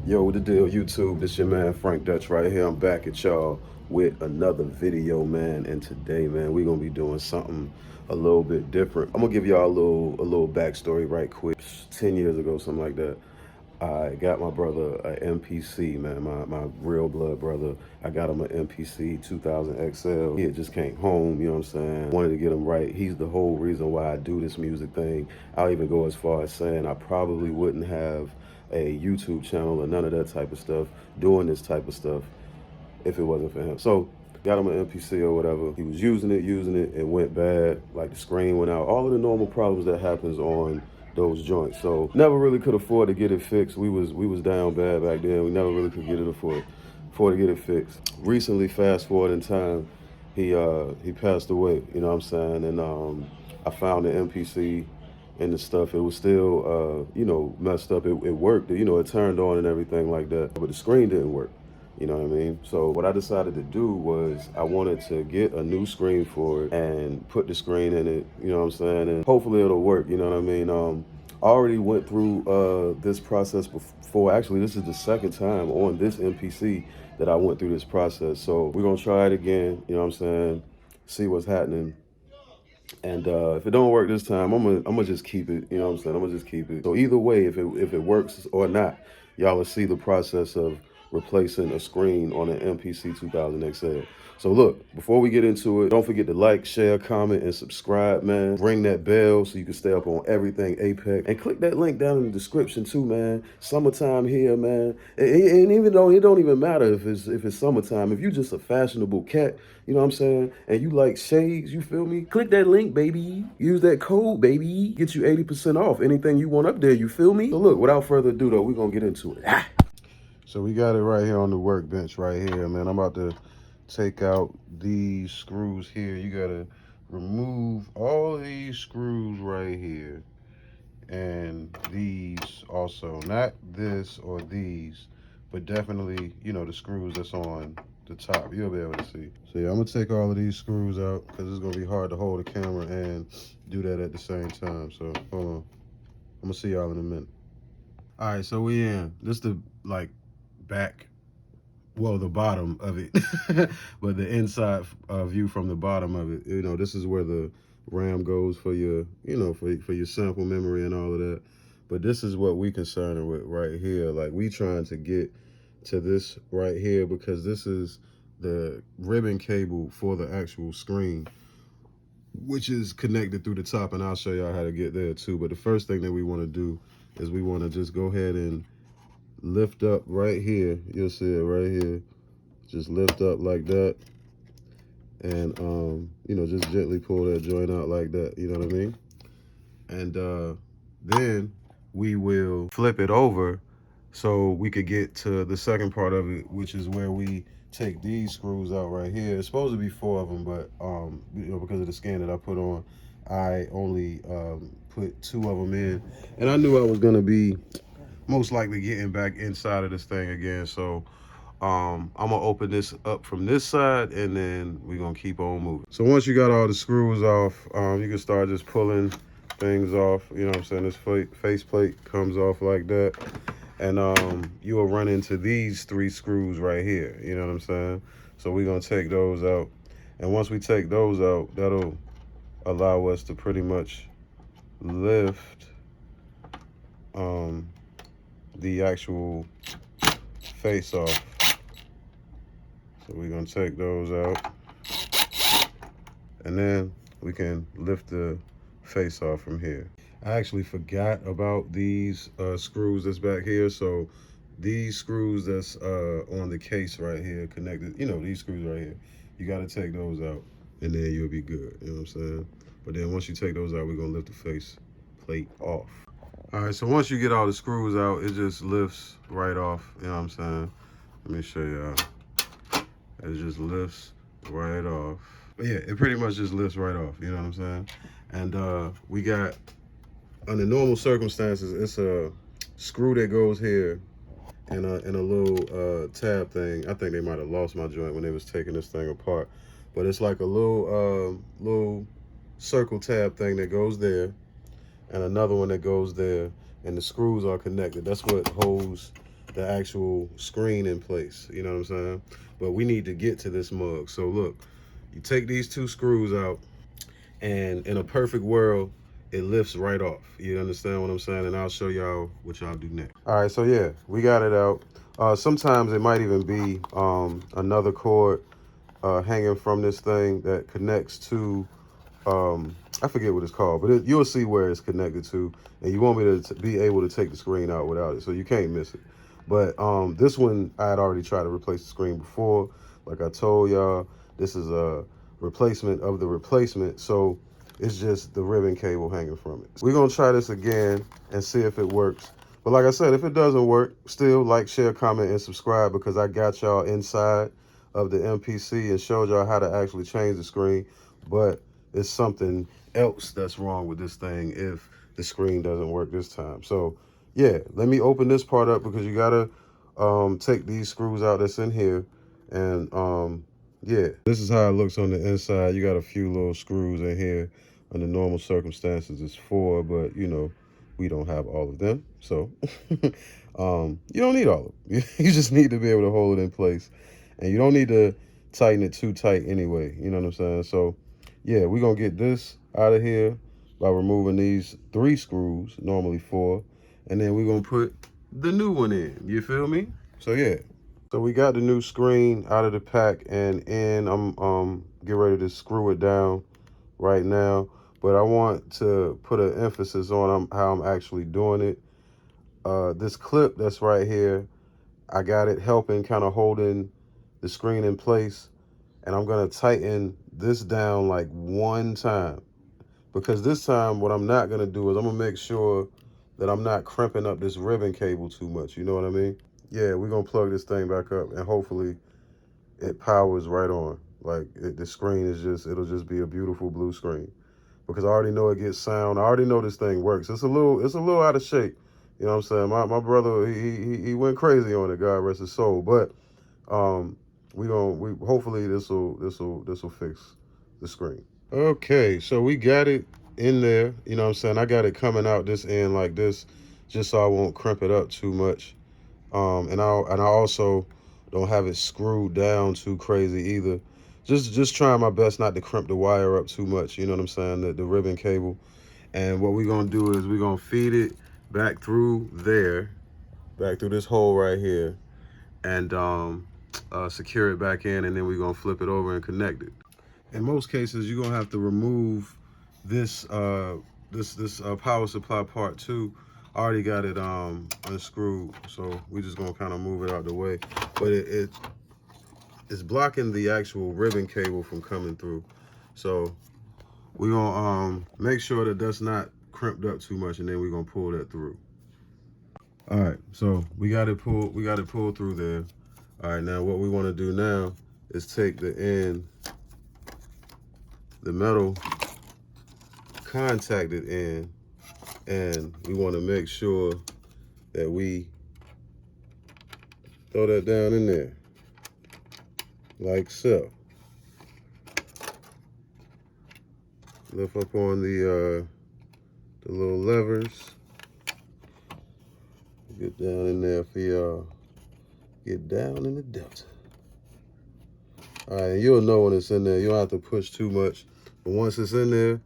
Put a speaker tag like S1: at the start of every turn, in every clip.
S1: Yo, what the deal, YouTube? This your man Frank Dutch right here. I'm back at y'all with another video, man. And today, man, we're gonna be doing something a little bit different. I'm gonna give y'all a little backstory right quick. 10 years ago, something like that, I got my brother a MPC, man, my real blood brother. I got him an MPC 2000Xl. He had just came home, you know what I'm saying? Wanted to get him right. He's the whole reason why I do this music thing. I'll even go as far as saying I probably wouldn't have a YouTube channel or none of that type of stuff, doing this type of stuff, if it wasn't for him. So got him an MPC or whatever. He was using it, it went bad, like the screen went out, all of the normal problems that happens on those joints. So never really could afford to get it fixed. We was down bad back then. We never really could get it afford to get it fixed. Recently, fast forward in time, he passed away, you know what I'm saying? And I found the MPC and the stuff. It was still messed up. It worked, it turned on and everything like that, but the screen didn't work. You know what I mean? So what I decided to do was I wanted to get a new screen for it and put the screen in it, you know what I'm saying? And hopefully it'll work, you know what I mean? I already went through this process before. Actually, this is the second time on this MPC that I went through this process. So we're gonna try it again, you know what I'm saying? See what's happening. And if it don't work this time, I'm gonna just keep it. You know what I'm saying? I'm gonna just keep it. So either way, if it works or not, y'all will see the process of replacing a screen on an MPC 2000XL. So look, before we get into it, don't forget to like, share, comment, and subscribe, man. Ring that bell so you can stay up on everything Apex. And click that link down in the description too, man. Summertime here, man. And even though it don't even matter if it's summertime, if you just a fashionable cat, you know what I'm saying, and you like shades, you feel me? Click that link, baby. Use that code, baby. Get you 80% off anything you want up there, you feel me? So look, without further ado though, we're gonna get into it. So we got it right here on the workbench right here, man. I'm about to take out these screws here. You gotta remove all these screws right here. And these also, not this or these, but definitely, the screws that's on the top. You'll be able to see. So yeah, I'm gonna take all of these screws out because it's gonna be hard to hold the camera and do that at the same time. So hold on. I'm gonna see y'all in a minute. All right, so we in. This the back, well, the bottom of it, but the inside view from the bottom of it. This is where the RAM goes for your, for your sample memory and all of that. But this is what we concerned with right here. Like, we trying to get to this right here because this is the ribbon cable for the actual screen, which is connected through the top, and I'll show y'all how to get there too. But the first thing that we want to do is we want to just go ahead and lift up right here. You'll see it right here. Just lift up like that, and just gently pull that joint out like that, you know what I mean? And then we will flip it over so we could get to the second part of it, which is where we take these screws out right here. It's supposed to be 4 of them, but because of the scan that I put on, I only put 2 of them in, and I knew I was gonna be most likely getting back inside of this thing again. So I'm gonna open this up from this side, and then we're gonna keep on moving. So once you got all the screws off, you can start just pulling things off. You know what I'm saying? This face plate comes off like that, and you will run into these 3 screws right here. You know what I'm saying? So we're gonna take those out, and once we take those out, that'll allow us to pretty much lift the actual face off. So we're gonna take those out, and then we can lift the face off from here. I actually forgot about these screws that's back here. So these screws that's on the case right here connected, these screws right here, you gotta take those out, and then you'll be good, you know what I'm saying? But then once you take those out, we're gonna lift the face plate off. All right, so once you get all the screws out, it just lifts right off, you know what I'm saying? Let me show y'all. It just lifts right off. But yeah, it pretty much just lifts right off, you know what I'm saying? And we got, under normal circumstances, it's a screw that goes here and a little tab thing. I think they might have lost my joint when they was taking this thing apart. But it's like a little circle tab thing that goes there, and another one that goes there, and the screws are connected. That's what holds the actual screen in place. You know what I'm saying? But we need to get to this mug. So look, you take these two screws out, and in a perfect world, it lifts right off. You understand what I'm saying? And I'll show y'all what y'all do next. All right, so yeah, we got it out. Sometimes it might even be another cord hanging from this thing that connects to, I forget what it's called, but you'll see where it's connected to, and you want me to be able to take the screen out without it, so you can't miss it. But this one, I had already tried to replace the screen before. Like I told y'all, this is a replacement of the replacement, so it's just the ribbon cable hanging from it. We're gonna try this again and see if it works. But like I said, if it doesn't work, still like, share, comment, and subscribe, because I got y'all inside of the MPC and showed y'all how to actually change the screen. But it's something else that's wrong with this thing if the screen doesn't work this time. So yeah, let me open this part up, because you gotta take these screws out that's in here. And yeah, this is how it looks on the inside. You got a few little screws in here. Under normal circumstances it's 4, but you know, we don't have all of them, so you don't need all of them. You just need to be able to hold it in place, and you don't need to tighten it too tight anyway. You know what I'm saying? So yeah, we're gonna get this out of here by removing these 3 screws, normally 4, and then we're gonna put the new one in. You feel me? So yeah. So we got the new screen out of the pack and in. I'm getting ready to screw it down right now, but I want to put an emphasis on how I'm actually doing it. This clip that's right here, I got it helping kind of holding the screen in place, and I'm gonna tighten this down like 1 time, because this time what I'm not gonna do is I'm gonna make sure that I'm not crimping up this ribbon cable too much. You know what I mean? Yeah, we're gonna plug this thing back up, and hopefully it powers right on. Like the screen is it'll just be a beautiful blue screen, because I already know it gets sound. I already know this thing works. It's a little out of shape. You know what I'm saying? My brother, he went crazy on it, God rest his soul. But we hopefully this'll fix the screen. Okay, so we got it in there. You know what I'm saying? I got it coming out this end like this, just so I won't crimp it up too much. And I also don't have it screwed down too crazy either. Just trying my best not to crimp the wire up too much. You know what I'm saying? The ribbon cable. And what we're gonna do is we're gonna feed it back through there, back through this hole right here, and secure it back in, and then we're gonna flip it over and connect it. In most cases, you're gonna have to remove this power supply part too. I already got it unscrewed, so we're just gonna kind of move it out the way. But it's blocking the actual ribbon cable from coming through. So we're gonna make sure that that's not crimped up too much, and then we're gonna pull that through. All right, so we got it pulled through there. All right, now what we want to do now is take the metal contacted end, and we want to make sure that we throw that down in there like so. Lift up on the little levers. Get down in there for y'all. Get down in the delta. All right, you'll know when it's in there. You don't have to push too much, but once it's in there,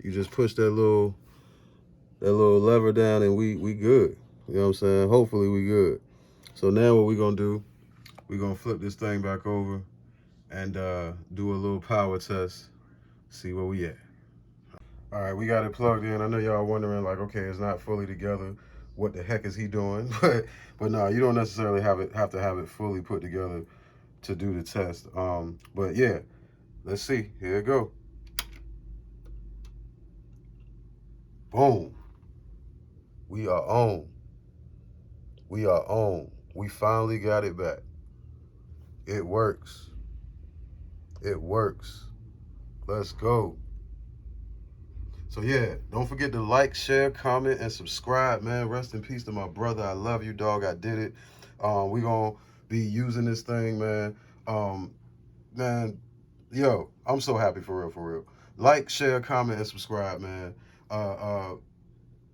S1: you just push that little lever down, and we good. You know what I'm saying? Hopefully we good. So now what we're gonna do, we're gonna flip this thing back over and do a little power test, see where we at. All right, we got it plugged in. I know y'all wondering, like, okay, it's not fully together. What the heck is he doing? But no, you don't necessarily have to have it fully put together to do the test. But yeah, let's see. Here it go. Boom. We are on. We are on. We finally got it back. It works. It works. Let's go. So yeah, don't forget to like, share, comment, and subscribe, man. Rest in peace to my brother. I love you, dog. I did it. We gonna be using this thing, man. Man, yo, I'm so happy for real, for real. Like, share, comment, and subscribe, man.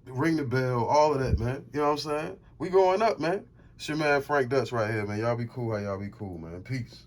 S1: Ring the bell, all of that, man. You know what I'm saying? We going up, man. It's your man Frank Dutch right here, man. Y'all be cool how y'all be cool, man. Peace.